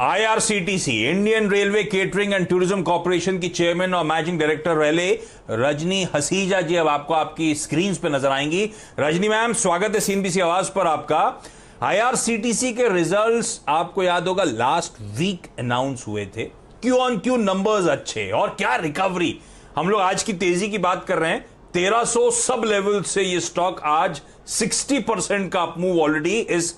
IRCTC Indian railway catering and tourism corporation की chairman और managing director रहे रजनी हसीजा जी अब आपको आपकी स्क्रीन पे नजर आएंगी। रजनी मैम, स्वागत है सीएनबीसी आवाज पर आपका। आईआरसीटीसी के रिजल्ट्स आपको याद होगा लास्ट वीक अनाउंस हुए थे। क्यू ऑन क्यू नंबर्स अच्छे और क्या रिकवरी। हम लोग आज की तेजी की बात कर रहे हैं। 1300 सब लेवल से ये स्टॉक आज 60% का अप मूव ऑलरेडी इस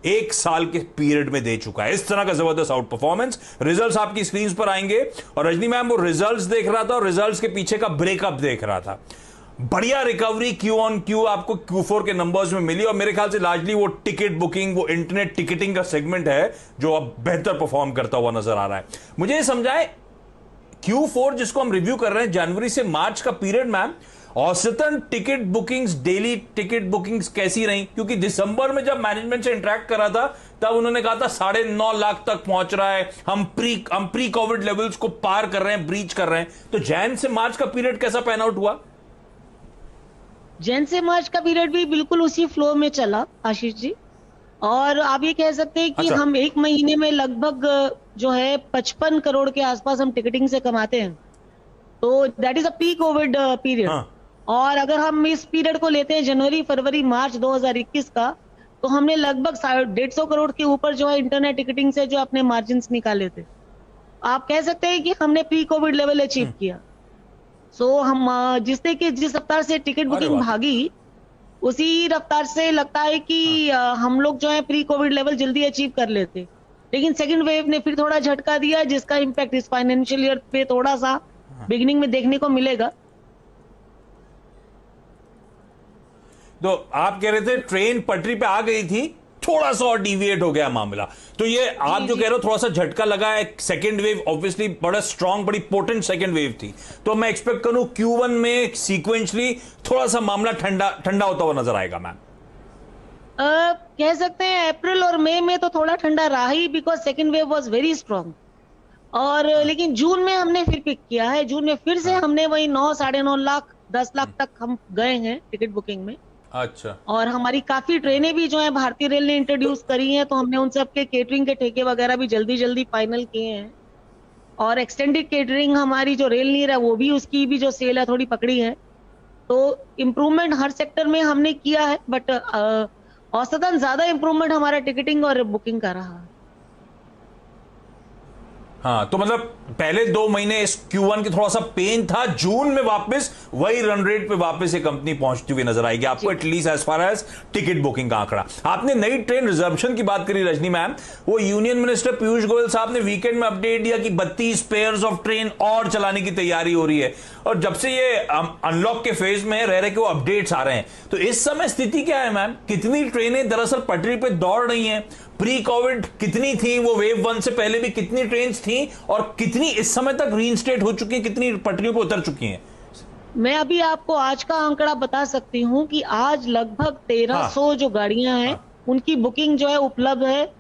एक साल के पीरियड में दे चुका है। इस तरह का जबरदस्त आउट परफॉर्मेंस। रिजल्ट्स आपकी स्क्रीन पर आएंगे और रजनी मैम वो रिजल्ट्स देख रहा था और रिजल्ट्स के पीछे का ब्रेकअप देख रहा था। बढ़िया रिकवरी क्यू ऑन क्यू आपको Q4 के नंबर्स में मिली और मेरे ख्याल से लार्जली वो टिकट बुकिंग, वो इंटरनेट टिकटिंग का सेगमेंट है जो अब बेहतर परफॉर्म करता हुआ नजर आ रहा है। मुझे ये समझाएं, Q4 जिसको हम रिव्यू कर रहे हैं जनवरी से मार्च का पीरियड, मैम औसतन ticket bookings, daily ticket bookings कैसी रही? क्योंकि दिसंबर में जब मैनेजमेंट से इंटरेक्ट करा था तब उन्होंने कहा था 9.5 लाख तक पहुंच रहा है, हम प्री कोविड लेवल्स को पार कर रहे हैं, ब्रीच कर रहे हैं। तो जैन से मार्च का पीरियड कैसा पैन आउट हुआ? जैन से मार्च का पीरियड भी बिल्कुल उसी फ्लो में चला आशीष जी। और आप ये कह सकते हैं कि अच्छा। हम एक महीने में लगभग जो है 55 करोड़ के आसपास हम टिकटिंग से कमाते हैं। तो that is a pre Covid period. और अगर हम इस पीरियड को लेते हैं जनवरी फरवरी मार्च 2021 का, तो हमने लगभग 150 करोड़ के ऊपर जो है इंटरनेट टिकटिंग से जो अपने मार्जिन निकाले थे। आप कह सकते हैं कि हमने प्री कोविड लेवल अचीव किया। सो हम जिससे कि जिस रफ्तार से टिकट बुकिंग भागी उसी रफ्तार से लगता है कि हम लोग जो है प्री कोविड लेवल जल्दी अचीव कर लेते। लेकिन सेकंड वेव ने फिर थोड़ा झटका दिया जिसका इम्पैक्ट इस फाइनेंशियल ईयर पे थोड़ा सा बिगिनिंग में देखने को मिलेगा। तो आप कह रहे थे ट्रेन पटरी पे आ गई थी, थोड़ा सा और डिविएट हो गया मामला। तो ये आप जो कह रहे हो थोड़ा सा झटका लगा है। सेकेंड वेव ऑब्वियसली बड़ा स्ट्रांग, बड़ी पोटेंट सेकेंड वेव थी। तो मैं एक्सपेक्ट करूं Q1 में सीक्वेंशली थोड़ा सा मामला ठंडा होता हुआ नजर आएगा। मैम कह सकते हैं अप्रैल और मई में तो थोड़ा ठंडा रहा ही, because second wave was very strong. और लेकिन जून में हमने फिर पिक किया है। जून में फिर से हमने वही 9, 9.5 लाख 10 लाख तक हम गए हैं टिकट बुकिंग में। अच्छा। और हमारी काफी ट्रेनें भी जो है भारतीय रेल ने इंट्रोड्यूस करी हैं, तो हमने उन सब के केटरिंग के ठेके वगैरह भी जल्दी फाइनल किए हैं। और एक्सटेंडेड केटरिंग हमारी जो रेल नीर है वो भी, उसकी भी जो सेल है थोड़ी पकड़ी है। तो इम्प्रूवमेंट हर सेक्टर में हमने किया है, बट औसतन ज्यादा इम्प्रूवमेंट हमारा टिकटिंग और बुकिंग का रहा है। हाँ, तो मतलब पहले 2 महीने इस Q1 की थोड़ा सा पेन था। जून में वापस वही रन रेट पे वापस ये कंपनी पहुंचती हुई नजर आएगी आपको, at least as far as ticket booking का आंकड़ा। आपने नई ट्रेन रिजर्वेशन की बात करी रजनी मैम। वो यूनियन मिनिस्टर पीयूष गोयल साहब ने वीकेंड में अपडेट दिया कि 32 पेयर्स ऑफ ट्रेन और चलाने की तैयारी हो रही है। और जब से ये अनलॉक के फेज में रह रहे कि वो अपडेट्स आ रहे हैं, तो इस समय स्थिति क्या है मैम? कितनी ट्रेनें दरअसल पटरी पे दौड़ रही हैं? प्री कोविड कितनी थी? वो वेव 1 से पहले भी कितनी ट्रेन्स थी और कितनी इस समय तक रीइंस्टेट हो चुकी हैं, कितनी पटरियों पर उतर चुकी हैं? मैं अभी आपको आज का आंकड़ा बता सकती हूँ कि आज लगभग 1300 जो गाड़ियां हैं उनकी बुकिंग जो है उपलब्ध है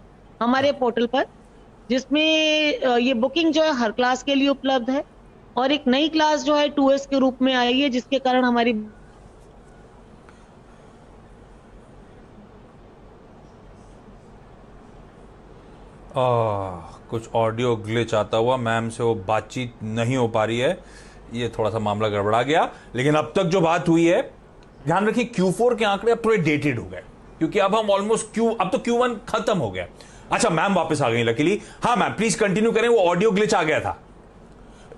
हमारे पोर्टल पर, जिसमें ये बुकिंग जो है हर क्लास के लिए उपलब्ध है। और एक नई क्लास जो है 2S के रूप में आई है, जिसके कारण हमारी कुछ ऑडियो ग्लिच आता हुआ, मैम से वो बातचीत नहीं हो पा रही है। ये थोड़ा सा मामला गड़बड़ा गया। लेकिन अब तक जो बात हुई है, ध्यान रखिए Q4 के आंकड़े अब थोड़े डेटेड हो गए, क्योंकि अब हम ऑलमोस्ट अब तो Q1 खत्म हो गया। अच्छा, मैम वापस आ गई लकीली। हाँ मैम, प्लीज कंटिन्यू करें। वो ऑडियो ग्लिच आ गया था।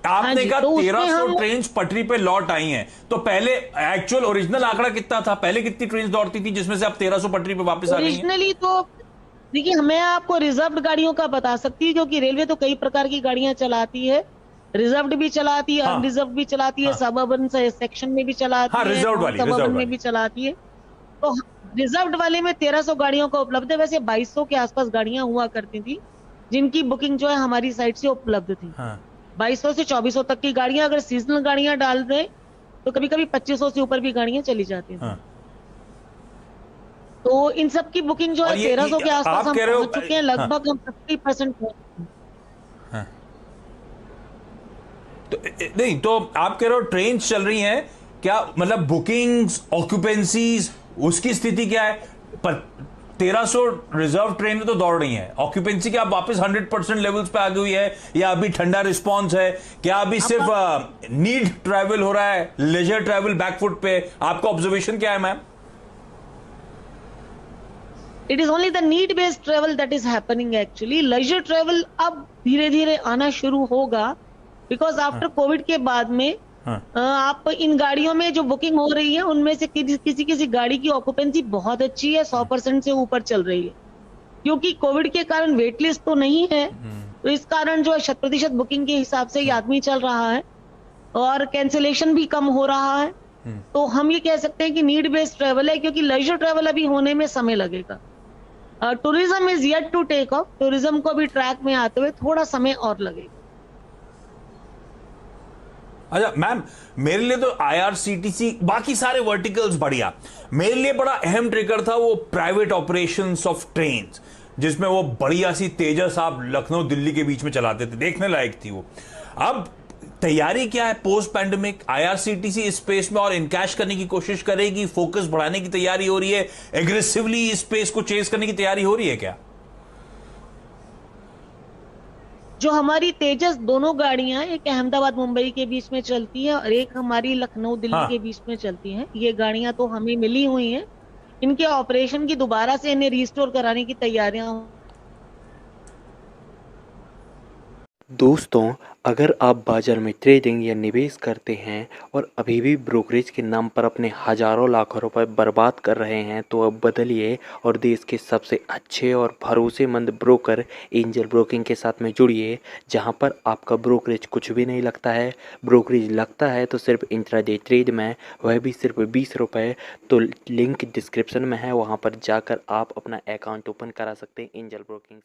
आपने कहा 1300 ट्रेन पटरी पे लौट आई हैं, तो पहले एक्चुअल ओरिजिनल आंकड़ा कितना था? पहले कितनी ट्रेन दौड़ती थी जिसमें से अब 1300 पटरी पे वापस आ गई हैं? ओरिजिनली तो देखिए, मैं आपको रिजर्व्ड गाड़ियों का बता सकती हूँ, क्योंकि रेलवे तो कई प्रकार की गाड़ियां चलाती है। रिजर्व्ड भी चलाती है, अनरिजर्व्ड भी चलाती है, सबअर्बन सेक्शन में भी चलाती है, सबअर्बन में भी चलाती है। तो रिजर्व्ड वाले में 1300 गाड़ियों का उपलब्ध है। वैसे 2200 के आसपास गाड़ियां हुआ करती थी जिनकी बुकिंग जो है हमारी साइड से उपलब्ध थी। 2200 से 2400 तक की गाड़ियां, अगर सीजनल गाड़ियां डाल दें तो कभी कभी 2500 से ऊपर भी गाड़ियां चली जाती हैं। तो इन सब की बुकिंग जो है 1300 के आसपास हम पहुंच चुके हैं। लगभग हम 50% पहुंच चुके हैं। तो नहीं, तो आप कह रहे हो ट्रेन चल रही हैं क्या? मतलब बुकिंग्स, ऑक्यूपेंसीज, उसकी स्थिति क्या है? पर 1300 रिजर्व ट्रेन तो दौड़ रही हैं, ऑक्यूपेंसी क्या वापस 100% लेवल्स पे आ गई है या अभी ठंडा रिस्पांस है? क्या अभी सिर्फ नीड ट्रैवल हो रहा है, लेजर ट्रैवल बैकफुट पे? आपका ऑब्जर्वेशन क्या है ma'am? It is only the need based travel that is happening actually. Leisure travel अब धीरे धीरे आना शुरू होगा, बिकॉज आफ्टर कोविड के बाद में आप इन गाड़ियों में जो बुकिंग हो रही है उनमें से किसी किसी गाड़ी की ऑक्यूपेंसी बहुत अच्छी है, 100% से ऊपर चल रही है, क्योंकि कोविड के कारण वेट लिस्ट तो नहीं है, तो इस कारण जो 100% बुकिंग के हिसाब से ये आदमी चल रहा है और कैंसिलेशन भी कम हो रहा है। तो हम ये कह सकते हैं कि नीड बेस्ड ट्रेवल है, क्योंकि लेजर ट्रेवल अभी होने में समय लगेगा। Tourism is yet to take off. Tourism को भी ट्रैक में आते हुए थोड़ा समय और लगेगा। अच्छा मैम, मेरे लिए तो आईआरसीटीसी, बाकी सारे वर्टिकल्स बढ़िया, मेरे लिए बड़ा अहम ट्रिगर था वो प्राइवेट ऑपरेशंस ऑफ ट्रेन्स, जिसमें वो बढ़िया सी तेजस आप लखनऊ दिल्ली के बीच में चलाते थे, देखने लायक थी वो। अब तैयारी क्या है पोस्ट पैंडेमिक? आईआरसीटीसी इस स्पेस में और इनकैश करने की कोशिश करेगी, फोकस बढ़ाने की तैयारी हो रही है, एग्रेसिवली इस स्पेस को चेस करने की तैयारी हो रही है क्या? जो हमारी तेजस दोनों गाड़ियां, एक अहमदाबाद मुंबई के बीच में चलती है और एक हमारी लखनऊ दिल्ली के बीच में चलती है, ये गाड़ियां तो हमें मिली हुई हैं। इनके ऑपरेशन की दोबारा से इन्हें रिस्टोर कराने की तैयारियां। दोस्तों, अगर आप बाज़ार में ट्रेडिंग या निवेश करते हैं और अभी भी ब्रोकरेज के नाम पर अपने हज़ारों लाखों रुपए बर्बाद कर रहे हैं, तो अब बदलिए और देश के सबसे अच्छे और भरोसेमंद ब्रोकर एंजल ब्रोकिंग के साथ में जुड़िए, जहां पर आपका ब्रोकरेज कुछ भी नहीं लगता है। ब्रोकरेज लगता है तो सिर्फ इंट्राडे ट्रेड में, वह भी सिर्फ 20 रुपये। तो लिंक डिस्क्रिप्शन में है, वहाँ पर जाकर आप अपना अकाउंट ओपन करा सकते हैं एंजल ब्रोकिंग से।